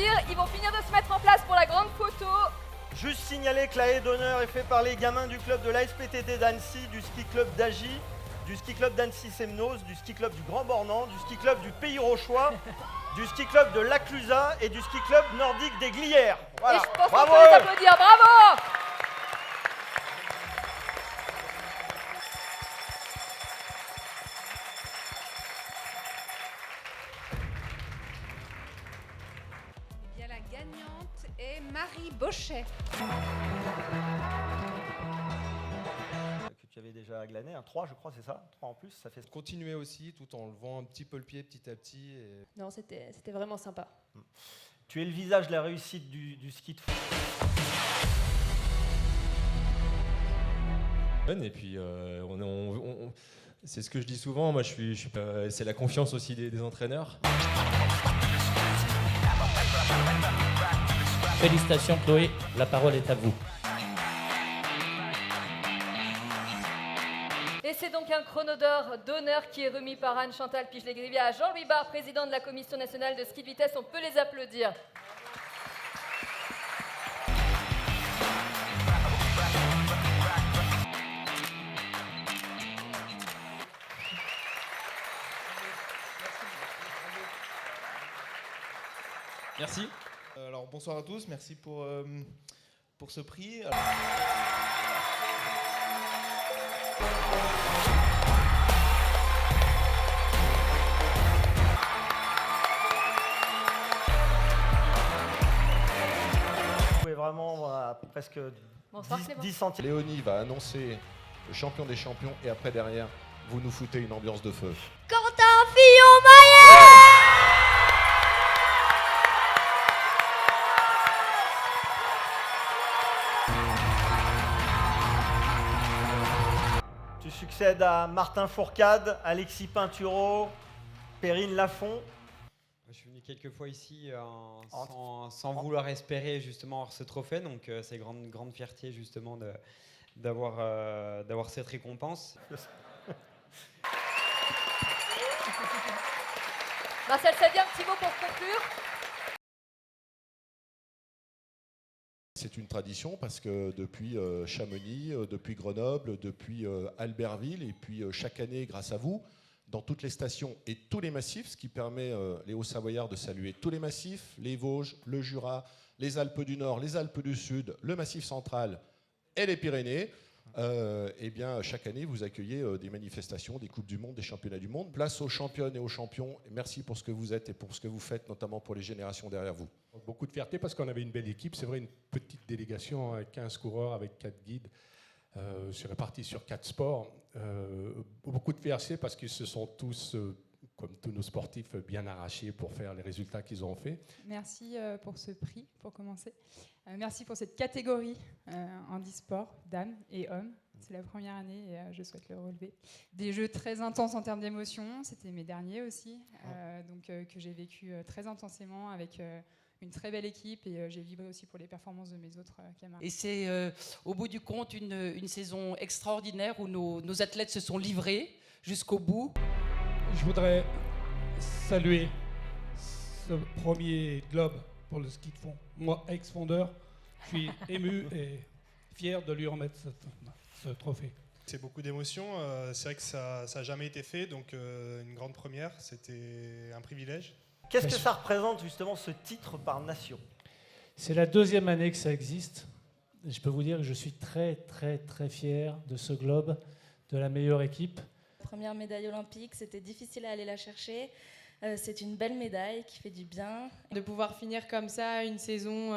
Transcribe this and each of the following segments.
applaudir. Ils vont finir de se mettre en place pour la grande photo. Juste signaler que la haie d'honneur est faite par les gamins du club de l'ASPTT d'Annecy, du ski club d'Agy, du ski club d'Annecy-Semnoz, du ski club du Grand Bornand, du ski club du Pays Rochois, du ski club de l'Aclusat et du ski club nordique des Glières. Voilà. Et je pense qu'on Bravo. peut les applaudir. Bravo! Eh bien, la gagnante est Marie Bochet. Que tu avais déjà glané, un 3 je crois, c'est ça 3 en plus, ça fait... Continuer aussi tout en levant un petit peu le pied petit à petit. Et... Non, c'était vraiment sympa. Tu es le visage de la réussite du ski de fond. Et puis, c'est ce que je dis souvent, moi, c'est la confiance aussi des entraîneurs. Félicitations Chloé, la parole est à vous. Et c'est donc un chrono d'honneur qui est remis par Anne-Chantal Pichelet-Grivier à Jean-Louis Barre, président de la Commission nationale de ski de vitesse. On peut les applaudir. Merci. Alors bonsoir à tous, merci pour ce prix. Vous pouvez vraiment presque Bonsoir, 10 Clément. 10 centimes. Léonie va annoncer le champion des champions et après derrière, vous nous foutez une ambiance de feu. Quentin Fillon-Maillet! Tu succèdes à Martin Fourcade, Alexis Pinturo, Perrine Lafont. Je suis venu quelques fois ici sans vouloir espérer justement avoir ce trophée, donc c'est grande fierté justement d'avoir cette récompense. Marcel Sadi, un petit mot pour conclure. C'est une tradition parce que depuis Chamonix, depuis Grenoble, depuis Albertville et puis chaque année grâce à vous, dans toutes les stations et tous les massifs, ce qui permet les Hauts-Savoyards de saluer tous les massifs, les Vosges, le Jura, les Alpes du Nord, les Alpes du Sud, le Massif central et les Pyrénées. Eh bien, chaque année, vous accueillez des manifestations, des Coupes du Monde, des Championnats du Monde. Place aux championnes et aux champions. Et merci pour ce que vous êtes et pour ce que vous faites, notamment pour les générations derrière vous. Beaucoup de fierté parce qu'on avait une belle équipe. C'est vrai, une petite délégation avec 15 coureurs, avec 4 guides. C'est réparti sur 4 sports. Beaucoup de fierté parce qu'ils se sont tous, comme tous nos sportifs, bien arrachés pour faire les résultats qu'ils ont fait. Merci pour ce prix, pour commencer. Merci pour cette catégorie handisport, dames et hommes. C'est la première année et je souhaite le relever. Des jeux très intenses en termes d'émotion, c'était mes derniers aussi, que j'ai vécu très intensément avec une très belle équipe et j'ai vibré aussi pour les performances de mes autres camarades. Et c'est au bout du compte une saison extraordinaire où nos athlètes se sont livrés jusqu'au bout. Je voudrais saluer ce premier globe pour le ski de fond. Moi, ex-fondeur, je suis ému et fier de lui remettre ce trophée. C'est beaucoup d'émotions, c'est vrai que ça n'a jamais été fait, donc une grande première, c'était un privilège. Qu'est-ce que ça représente justement ce titre par nation? C'est la deuxième année que ça existe. Je peux vous dire que je suis très très très fier de ce globe, de la meilleure équipe. Première médaille olympique, c'était difficile à aller la chercher. C'est une belle médaille qui fait du bien. De pouvoir finir comme ça une saison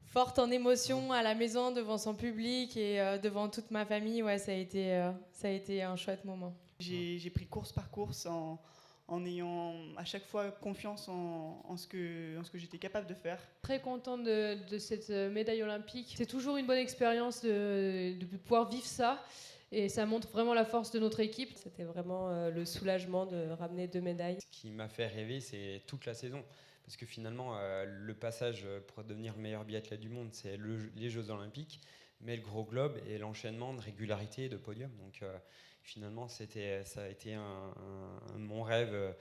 forte en émotion à la maison devant son public et devant toute ma famille, ouais, ça a été un chouette moment. J'ai pris course par course en ayant à chaque fois confiance en ce que j'étais capable de faire. Très contente de cette médaille olympique. C'est toujours une bonne expérience de pouvoir vivre ça. Et ça montre vraiment la force de notre équipe. C'était vraiment le soulagement de ramener 2 médailles. Ce qui m'a fait rêver, c'est toute la saison. Parce que finalement, le passage pour devenir meilleur biathlète du monde, c'est les Jeux Olympiques, mais le gros globe et l'enchaînement de régularité et de podium. Donc finalement, ça a été mon rêve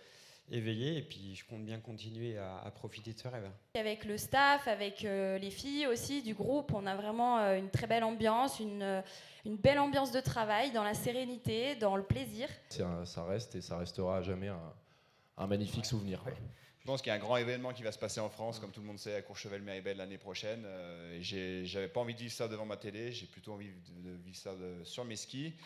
éveillé et puis je compte bien continuer à profiter de ce rêve. Avec le staff, avec les filles aussi du groupe, on a vraiment une très belle ambiance, une belle ambiance de travail, dans la sérénité, dans le plaisir. Ça reste et ça restera à jamais un magnifique souvenir. Quoi. Je pense qu'il y a un grand événement qui va se passer en France, comme tout le monde sait, à Courchevel-Méribel l'année prochaine. J'avais pas envie de vivre ça devant ma télé, j'ai plutôt envie de vivre ça sur mes skis.